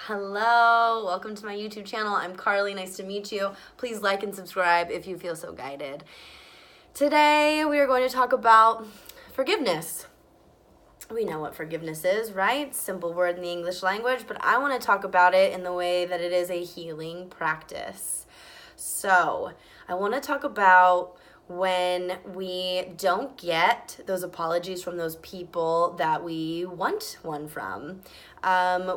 Hello, welcome to my YouTube channel. I'm Carly, nice to meet you. Please like and subscribe if you feel so guided. Today we are going to talk about forgiveness. We know what forgiveness is, right? Simple word in the English language, but I want to talk about it in the way that it is a healing practice. So I want to talk about when we don't get those apologies from those people that we want one from.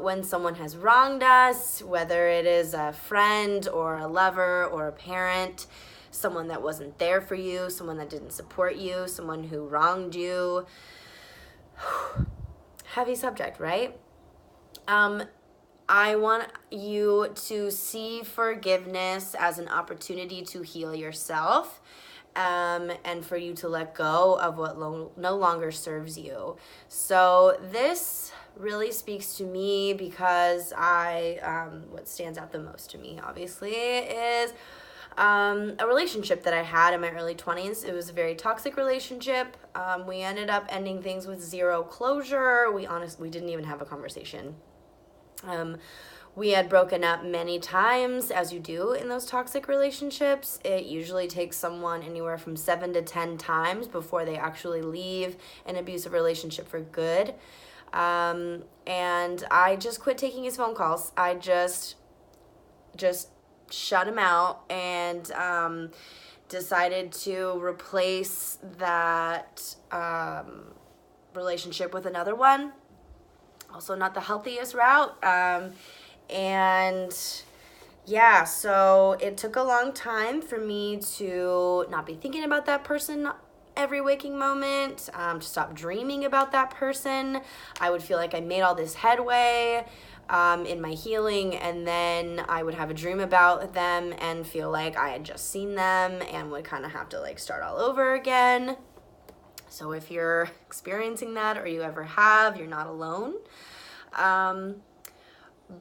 When someone has wronged us, whether it is a friend or a lover or a parent, someone that wasn't there for you, someone that didn't support you, someone who wronged you. Heavy subject, right? I want you to see forgiveness as an opportunity to heal yourself. And for you to let go of what no longer serves you. So this really speaks to me because what stands out the most to me, obviously, is a relationship that I had in my early 20s. It was a very toxic relationship. We ended up ending things with zero closure. We didn't even have a conversation. We had broken up many times, as you do in those toxic relationships. It usually takes someone anywhere from 7 to 10 times before they actually leave an abusive relationship for good. And I just quit taking his phone calls. I just shut him out and decided to replace that relationship with another one. Also not the healthiest route. And yeah, so it took a long time for me to not be thinking about that person every waking moment, to stop dreaming about that person. I would feel like I made all this headway in my healing, and then I would have a dream about them and feel like I had just seen them and would kind of have to start all over again. So if you're experiencing that or you ever have, you're not alone.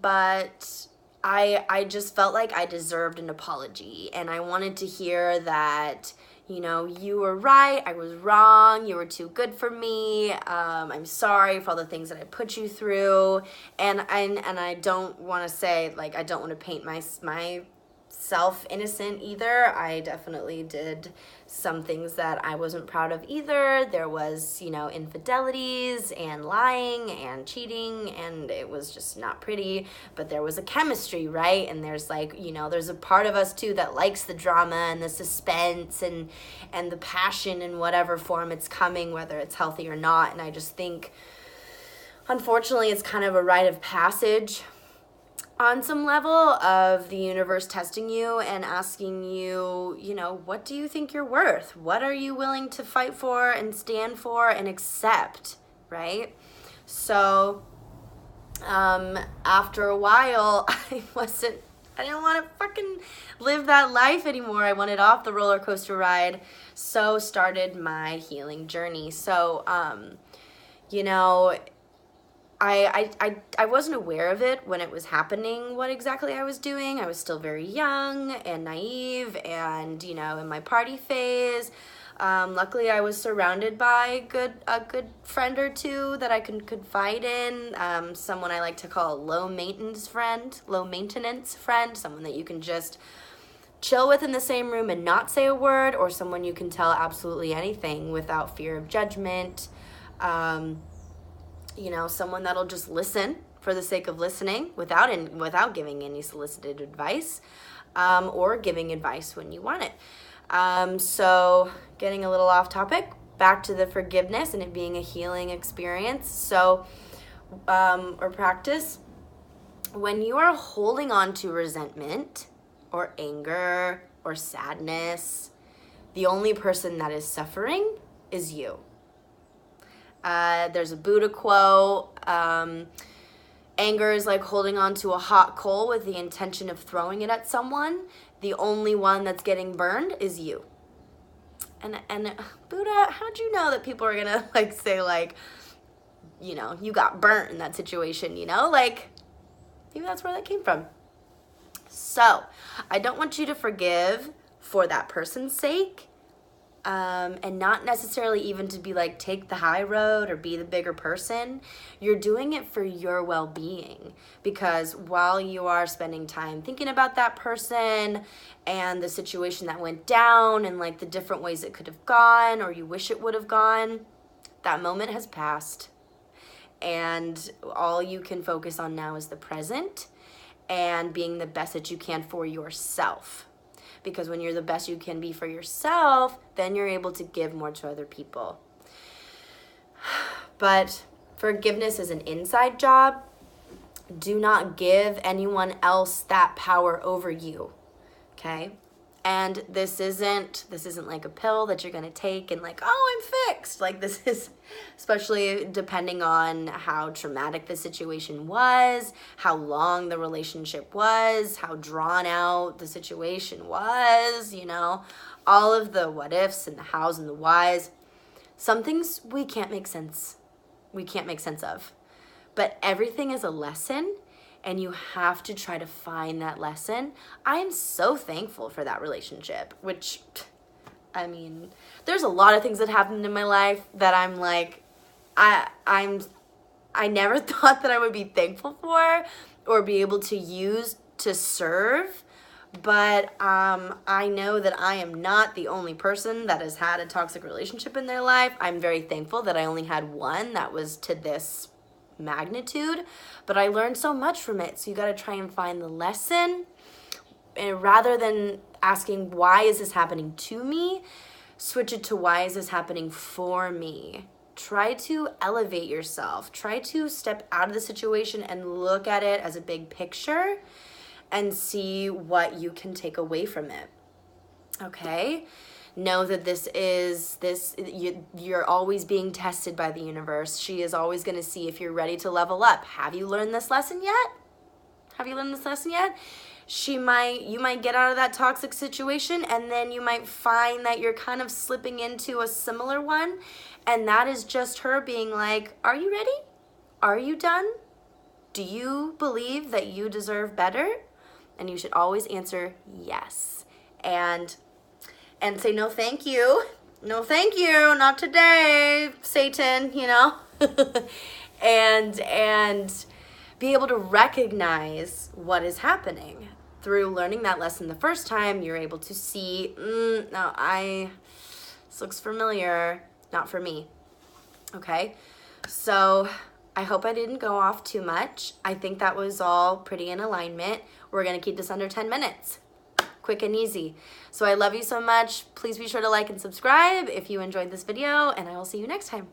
But I just felt like I deserved an apology, and I wanted to hear that, you were right, I was wrong, you were too good for me, I'm sorry for all the things that I put you through, and I don't want to say, I don't want to paint myself innocent either. I definitely did some things that I wasn't proud of either. There was, infidelities and lying and cheating, and it was just not pretty, but there was a chemistry, right? And there's there's a part of us too that likes the drama and the suspense and the passion in whatever form it's coming, whether it's healthy or not. And I just think, unfortunately, it's kind of a rite of passage on some level of the universe testing you and asking you, what do you think you're worth? What are you willing to fight for and stand for and accept, right? So after a while, I didn't want to fucking live that life anymore. I wanted off the roller coaster ride. So started my healing journey. So, I wasn't aware of it when it was happening, what exactly I was doing. I was still very young and naive and, in my party phase. Luckily, I was surrounded by a good friend or two that I could confide in. Someone I like to call a low maintenance friend, someone that you can just chill with in the same room and not say a word, or someone you can tell absolutely anything without fear of judgment. Someone that'll just listen for the sake of listening without giving any solicited advice, or giving advice when you want it. So getting a little off topic, back to the forgiveness and it being a healing experience. So, or practice, when you are holding on to resentment or anger or sadness, the only person that is suffering is you. There's a Buddha quote, anger is like holding on to a hot coal with the intention of throwing it at someone. The only one that's getting burned is you. And Buddha, how'd you know that people are gonna say you got burnt in that situation, maybe that's where that came from. So I don't want you to forgive for that person's sake. and not necessarily even to be like take the high road or be the bigger person. You're doing it for your well-being, because while you are spending time thinking about that person and the situation that went down and like the different ways it could have gone or you wish it would have gone, that moment has passed, and all you can focus on now is the present and being the best that you can for yourself. Because when you're the best you can be for yourself, then you're able to give more to other people. But forgiveness is an inside job. Do not give anyone else that power over you, okay? And this isn't like a pill that you're gonna take and like, oh, I'm fixed. Like, this is, especially depending on how traumatic the situation was, how long the relationship was, how drawn out the situation was, you know, all of the what ifs and the hows and the whys. Some things we can't make sense of. But everything is a lesson, and you have to try to find that lesson. I am so thankful for that relationship, which, I mean, there's a lot of things that happened in my life that I'm like, I never thought that I would be thankful for or be able to use to serve. But I know that I am not the only person that has had a toxic relationship in their life. I'm very thankful that I only had one that was to this magnitude, but I learned so much from it. So you got to try and find the lesson, and rather than asking why is this happening to me, switch it to why is this happening for me. Try to elevate yourself. Try to step out of the situation and look at it as a big picture and see what you can take away from it. Okay? Know that you're always being tested by the universe. She is always going to see if you're ready to level up. Have you learned this lesson yet? You might get out of that toxic situation, and then you might find that you're kind of slipping into a similar one, and that is just her being like, are you ready? Are you done? Do you believe that you deserve better? And you should always answer yes. And say, no, thank you. No, thank you. Not today, Satan, you know? and be able to recognize what is happening. Through learning that lesson the first time, you're able to see, this looks familiar, not for me. Okay? So I hope I didn't go off too much. I think that was all pretty in alignment. We're going to keep this under 10 minutes. Quick and easy. So I love you so much. Please be sure to like and subscribe if you enjoyed this video, and I will see you next time.